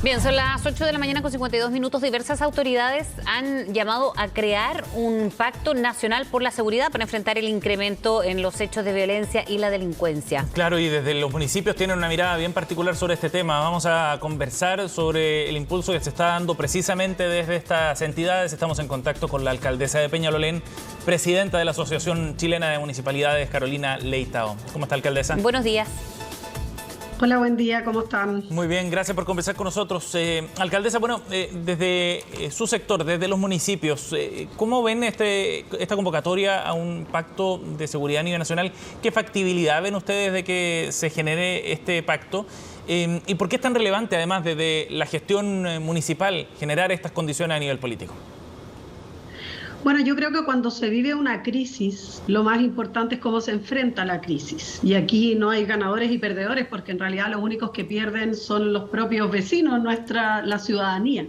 Bien, son las 8 de la mañana con 52 minutos. Diversas autoridades han llamado a crear un pacto nacional por la seguridad para enfrentar el incremento en los hechos de violencia y la delincuencia. Claro, y desde los municipios tienen una mirada bien particular sobre este tema. Vamos a conversar sobre el impulso que se está dando precisamente desde estas entidades. Estamos en contacto con la alcaldesa de Peñalolén, presidenta de la Asociación Chilena de Municipalidades, Carolina Leitao. ¿Cómo está, alcaldesa? Buenos días. Hola, buen día, ¿cómo están? Muy bien, gracias por conversar con nosotros. Alcaldesa, bueno, desde su sector, desde los municipios, ¿cómo ven esta convocatoria a un pacto de seguridad a nivel nacional? ¿Qué factibilidad ven ustedes de que se genere este pacto? ¿Y por qué es tan relevante, además, desde la gestión municipal, generar estas condiciones a nivel político? Bueno, yo creo que cuando se vive una crisis, lo más importante es cómo se enfrenta la crisis. Y aquí no hay ganadores y perdedores, porque en realidad los únicos que pierden son los propios vecinos, la ciudadanía.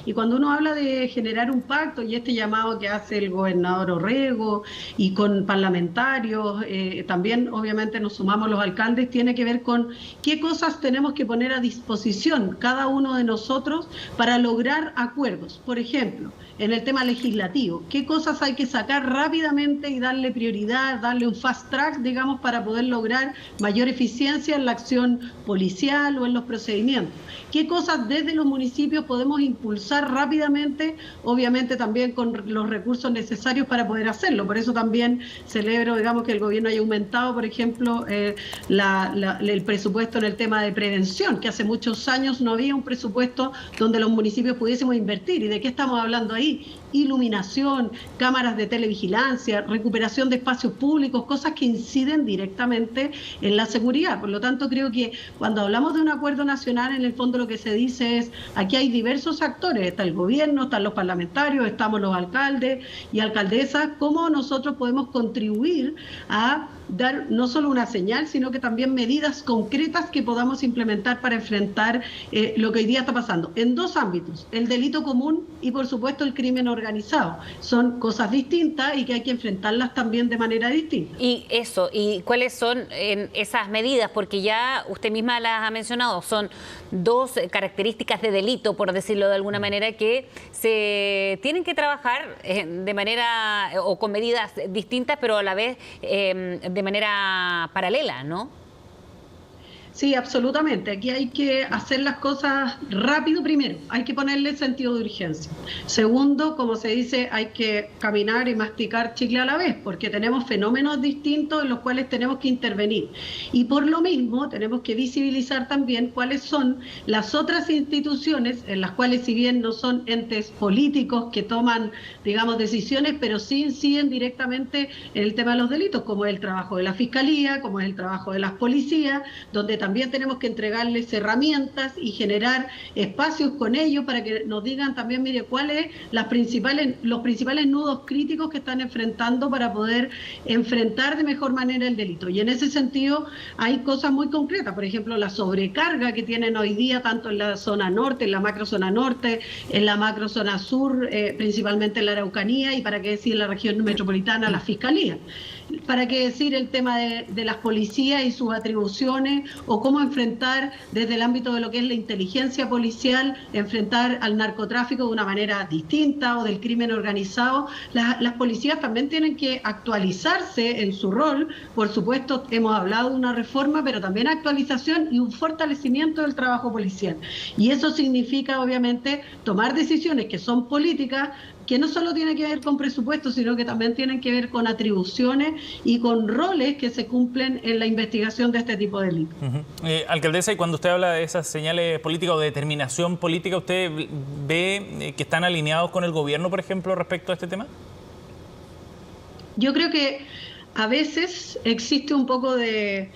Y cuando uno habla de generar un pacto y este llamado que hace el gobernador Orrego y con parlamentarios, también obviamente nos sumamos los alcaldes, tiene que ver con qué cosas tenemos que poner a disposición cada uno de nosotros para lograr acuerdos. Por ejemplo, en el tema legislativo, qué cosas hay que sacar rápidamente y darle prioridad, darle un fast track, digamos, para poder lograr mayor eficiencia en la acción policial o en los procedimientos. Qué cosas desde los municipios podemos impulsar rápidamente, obviamente también con los recursos necesarios para poder hacerlo. Por eso también celebro, digamos, que el gobierno haya aumentado, por ejemplo, el presupuesto en el tema de prevención, que hace muchos años no había un presupuesto donde los municipios pudiésemos invertir. ¿Y de qué estamos hablando ahí? Iluminación, cámaras de televigilancia, recuperación de espacios públicos, cosas que inciden directamente en la seguridad. Por lo tanto, creo que cuando hablamos de un acuerdo nacional, en el fondo lo que se dice es, aquí hay diversos actores, está el gobierno, están los parlamentarios, estamos los alcaldes y alcaldesas, cómo nosotros podemos contribuir a dar no solo una señal, sino que también medidas concretas que podamos implementar para enfrentar lo que hoy día está pasando. En dos ámbitos, el delito común y por supuesto el crimen organizado. Son cosas distintas y que hay que enfrentarlas también de manera distinta. ¿Y cuáles son esas medidas? Porque ya usted misma las ha mencionado, son dos características de delito, por decirlo de alguna manera, que se tienen que trabajar de manera o con medidas distintas, pero a la vez de manera paralela, ¿no? Sí, absolutamente. Aquí hay que hacer las cosas rápido primero. Hay que ponerle sentido de urgencia. Segundo, como se dice, hay que caminar y masticar chicle a la vez, porque tenemos fenómenos distintos en los cuales tenemos que intervenir. Y por lo mismo, tenemos que visibilizar también cuáles son las otras instituciones en las cuales, si bien no son entes políticos que toman, digamos, decisiones, pero sí inciden directamente en el tema de los delitos, como es el trabajo de la Fiscalía, como es el trabajo de las policías, donde también tenemos que entregarles herramientas y generar espacios con ellos para que nos digan también, mire, cuáles los principales nudos críticos que están enfrentando para poder enfrentar de mejor manera el delito. Y en ese sentido hay cosas muy concretas, por ejemplo, la sobrecarga que tienen hoy día tanto en la zona norte, en la macrozona norte, en la macrozona sur, principalmente en la Araucanía, y para qué decir en la región metropolitana, la Fiscalía. Para qué decir el tema de las policías y sus atribuciones, o cómo enfrentar desde el ámbito de lo que es la inteligencia policial, enfrentar al narcotráfico de una manera distinta o del crimen organizado. Las policías también tienen que actualizarse en su rol. Por supuesto, hemos hablado de una reforma, pero también actualización y un fortalecimiento del trabajo policial. Y eso significa, obviamente, tomar decisiones que son políticas, que no solo tiene que ver con presupuestos, sino que también tienen que ver con atribuciones y con roles que se cumplen en la investigación de este tipo de delitos. Alcaldesa, y cuando usted habla de esas señales políticas o de determinación política, ¿usted ve que están alineados con el gobierno, por ejemplo, respecto a este tema? Yo creo que a veces existe un poco de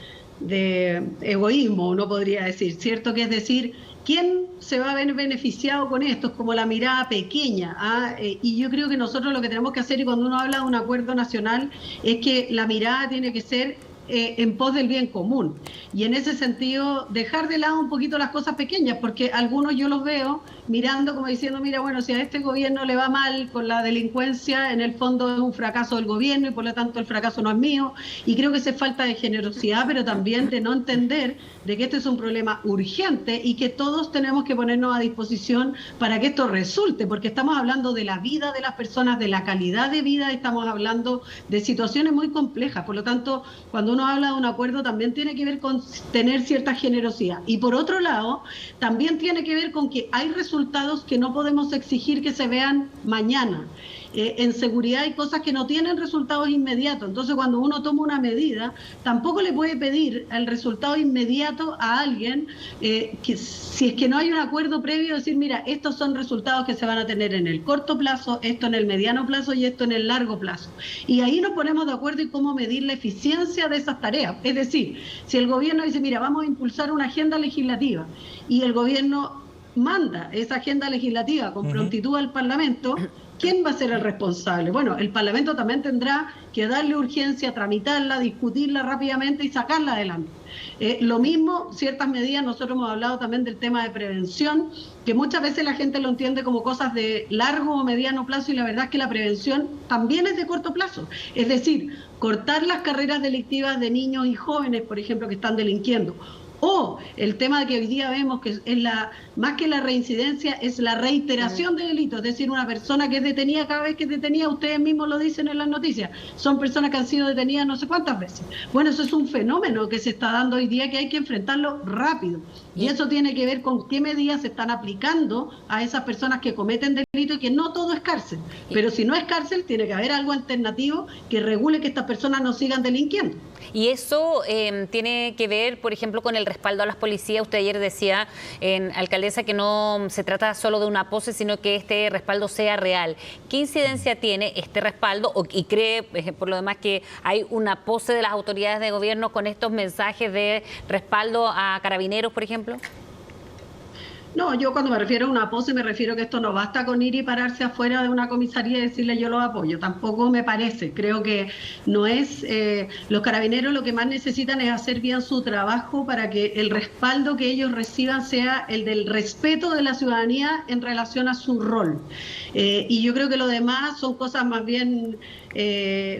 egoísmo, uno podría decir, ¿cierto? Que es decir, ¿quién se va a ver beneficiado con esto? Es como la mirada pequeña, y yo creo que nosotros lo que tenemos que hacer, y cuando uno habla de un acuerdo nacional, es que la mirada tiene que ser en pos del bien común. Y en ese sentido, dejar de lado un poquito las cosas pequeñas, porque algunos yo los veo mirando como diciendo, mira, bueno, si a este gobierno le va mal con la delincuencia, en el fondo es un fracaso del gobierno y por lo tanto el fracaso no es mío. Y creo que es falta de generosidad, pero también de no entender de que este es un problema urgente y que todos tenemos que ponernos a disposición para que esto resulte, porque estamos hablando de la vida de las personas, de la calidad de vida, estamos hablando de situaciones muy complejas. Por lo tanto, cuando uno habla de un acuerdo también tiene que ver con tener cierta generosidad. Y por otro lado, también tiene que ver con que hay resultados que no podemos exigir que se vean mañana. En seguridad hay cosas que no tienen resultados inmediatos. Entonces, cuando uno toma una medida, tampoco le puede pedir el resultado inmediato a alguien que si es que no hay un acuerdo previo, decir, mira, estos son resultados que se van a tener en el corto plazo, esto en el mediano plazo y esto en el largo plazo. Y ahí nos ponemos de acuerdo en cómo medir la eficiencia de esas tareas. Es decir, si el gobierno dice, mira, vamos a impulsar una agenda legislativa y el gobierno manda esa agenda legislativa con prontitud al Parlamento, ¿quién va a ser el responsable? Bueno, el Parlamento también tendrá que darle urgencia, tramitarla, discutirla rápidamente y sacarla adelante. Lo mismo, ciertas medidas, nosotros hemos hablado también del tema de prevención, que muchas veces la gente lo entiende como cosas de largo o mediano plazo y la verdad es que la prevención también es de corto plazo. Es decir, cortar las carreras delictivas de niños y jóvenes, por ejemplo, que están delinquiendo. O el tema de que hoy día vemos que es más que la reincidencia, es la reiteración de delitos. Es decir, una persona que es detenida cada vez que es detenida, ustedes mismos lo dicen en las noticias, son personas que han sido detenidas no sé cuántas veces. Bueno, eso es un fenómeno que se está dando hoy día que hay que enfrentarlo rápido. Y eso tiene que ver con qué medidas se están aplicando a esas personas que cometen delitos y que no todo es cárcel. Pero si no es cárcel, tiene que haber algo alternativo que regule que estas personas no sigan delinquiendo. Y eso tiene que ver, por ejemplo, con el respaldo a las policías. Usted ayer decía, alcaldesa, que no se trata solo de una pose, sino que este respaldo sea real. ¿Qué incidencia tiene este respaldo? ¿Y cree, por lo demás, que hay una pose de las autoridades de gobierno con estos mensajes de respaldo a carabineros, por ejemplo? No, yo cuando me refiero a una pose me refiero que esto no basta con ir y pararse afuera de una comisaría y decirle yo los apoyo, tampoco me parece. Creo que no es, los carabineros lo que más necesitan es hacer bien su trabajo para que el respaldo que ellos reciban sea el del respeto de la ciudadanía en relación a su rol. Y yo creo que lo demás son cosas más bien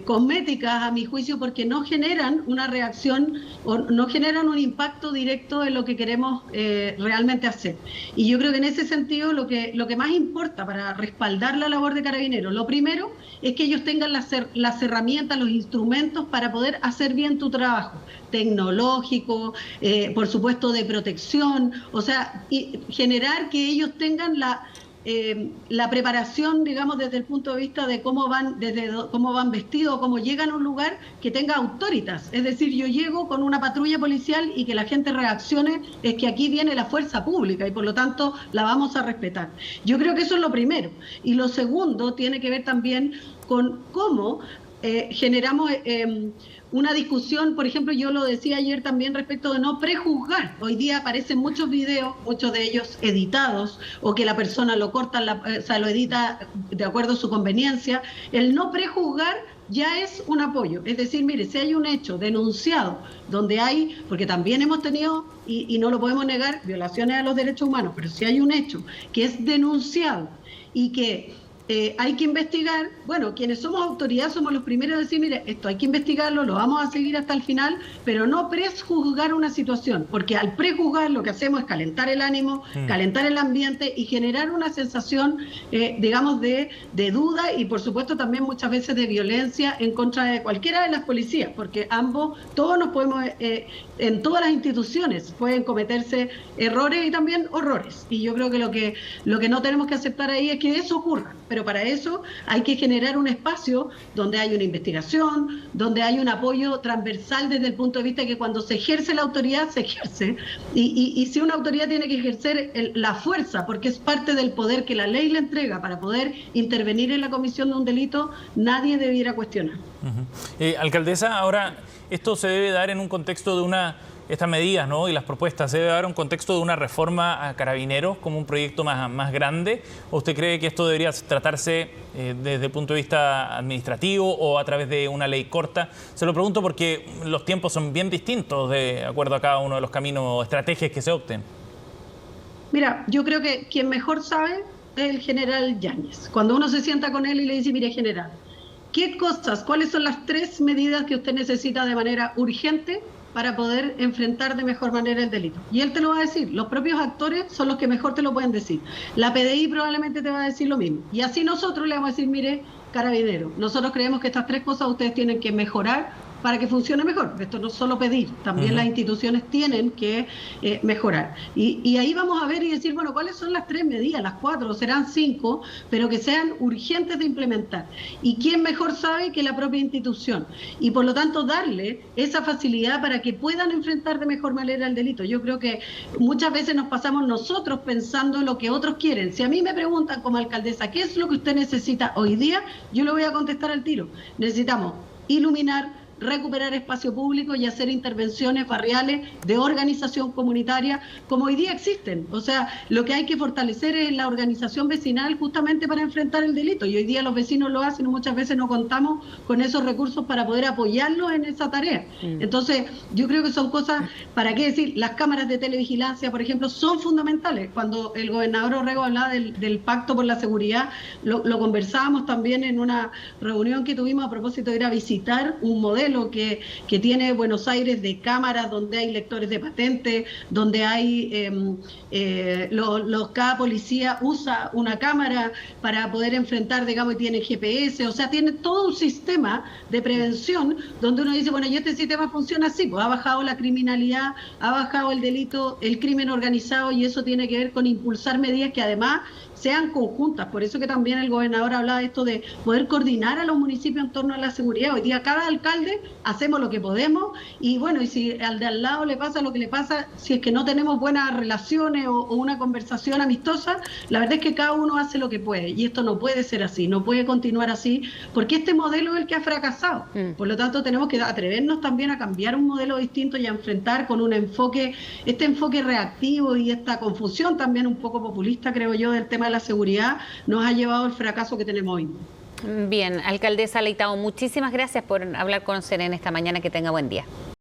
cosméticas a mi juicio, porque no generan una reacción o no generan un impacto directo en lo que queremos realmente hacer. Y yo creo que en ese sentido lo que más importa para respaldar la labor de carabineros, lo primero es que ellos tengan las herramientas, los instrumentos para poder hacer bien tu trabajo tecnológico, por supuesto de protección, o sea, y generar que ellos tengan la preparación, digamos, desde el punto de vista de cómo van vestidos, cómo llegan a un lugar que tenga autoritas. Es decir, yo llego con una patrulla policial y que la gente reaccione, es que aquí viene la fuerza pública y por lo tanto la vamos a respetar. Yo creo que eso es lo primero. Y lo segundo tiene que ver también con cómo generamos una discusión, por ejemplo, yo lo decía ayer también respecto de no prejuzgar. Hoy día aparecen muchos videos, muchos de ellos editados, o que la persona lo corta, lo edita de acuerdo a su conveniencia. El no prejuzgar ya es un apoyo. Es decir, mire, si hay un hecho denunciado donde hay, porque también hemos tenido, y no lo podemos negar, violaciones a los derechos humanos, pero si hay un hecho que es denunciado y que hay que investigar, bueno, quienes somos autoridad somos los primeros a decir, mire, esto hay que investigarlo, lo vamos a seguir hasta el final, pero no prejuzgar una situación, porque al prejuzgar lo que hacemos es calentar el ánimo, calentar el ambiente y generar una sensación, digamos, de duda y por supuesto también muchas veces de violencia en contra de cualquiera de las policías, porque todos nos podemos, en todas las instituciones pueden cometerse errores y también horrores, y yo creo que lo que no tenemos que aceptar ahí es que eso ocurra, pero para eso hay que generar un espacio donde hay una investigación, donde hay un apoyo transversal desde el punto de vista de que cuando se ejerce la autoridad, se ejerce. Y si una autoridad tiene que ejercer la fuerza, porque es parte del poder que la ley le entrega para poder intervenir en la comisión de un delito, nadie debiera cuestionar. Alcaldesa, ahora esto se debe dar en un contexto de una estas medidas, ¿no?, y las propuestas, ¿se debe dar un contexto de una reforma a Carabineros como un proyecto más grande? ¿O usted cree que esto debería tratarse desde el punto de vista administrativo o a través de una ley corta? Se lo pregunto porque los tiempos son bien distintos de acuerdo a cada uno de los caminos o estrategias que se opten. Mira, yo creo que quien mejor sabe es el general Yáñez. Cuando uno se sienta con él y le dice, mire general, cuáles son las 3 medidas que usted necesita de manera urgente para poder enfrentar de mejor manera el delito? Y él te lo va a decir, los propios actores son los que mejor te lo pueden decir. La PDI probablemente te va a decir lo mismo. Y así nosotros le vamos a decir, mire, Carabineros, nosotros creemos que estas 3 cosas ustedes tienen que mejorar para que funcione mejor. Esto no es solo pedir, también las instituciones tienen que mejorar. Y ahí vamos a ver y decir, bueno, ¿cuáles son las 3 medidas? Las 4, serán 5, pero que sean urgentes de implementar. ¿Y quién mejor sabe que la propia institución? Y por lo tanto darle esa facilidad para que puedan enfrentar de mejor manera el delito. Yo creo que muchas veces nos pasamos nosotros pensando en lo que otros quieren. Si a mí me preguntan como alcaldesa, ¿qué es lo que usted necesita hoy día? Yo le voy a contestar al tiro. Necesitamos iluminar, recuperar espacio público y hacer intervenciones barriales de organización comunitaria como hoy día existen. O sea, lo que hay que fortalecer es la organización vecinal justamente para enfrentar el delito, y hoy día los vecinos lo hacen y muchas veces no contamos con esos recursos para poder apoyarlos en esa tarea. Entonces, yo creo que son cosas, ¿para qué decir? Las cámaras de televigilancia, por ejemplo, son fundamentales. Cuando el gobernador Orrego hablaba del pacto por la seguridad, lo conversábamos también en una reunión que tuvimos a propósito de ir a visitar un modelo que tiene Buenos Aires de cámaras, donde hay lectores de patentes, donde hay cada policía usa una cámara para poder enfrentar, digamos, y tiene GPS, o sea, tiene todo un sistema de prevención donde uno dice, bueno, y este sistema funciona así, pues ha bajado la criminalidad, ha bajado el delito, el crimen organizado, y eso tiene que ver con impulsar medidas que además sean conjuntas. Por eso que también el gobernador hablaba de esto de poder coordinar a los municipios en torno a la seguridad. Hoy día cada alcalde hacemos lo que podemos, y bueno, y si al de al lado le pasa lo que le pasa, si es que no tenemos buenas relaciones o una conversación amistosa, la verdad es que cada uno hace lo que puede, y esto no puede ser así, no puede continuar así, porque este modelo es el que ha fracasado. Por lo tanto, tenemos que atrevernos también a cambiar un modelo distinto y a enfrentar con un enfoque, este enfoque reactivo y esta confusión también un poco populista, creo yo, del tema de la seguridad, nos ha llevado al fracaso que tenemos hoy. Bien, alcaldesa Leitao, muchísimas gracias por hablar con Serena esta mañana. Que tenga buen día.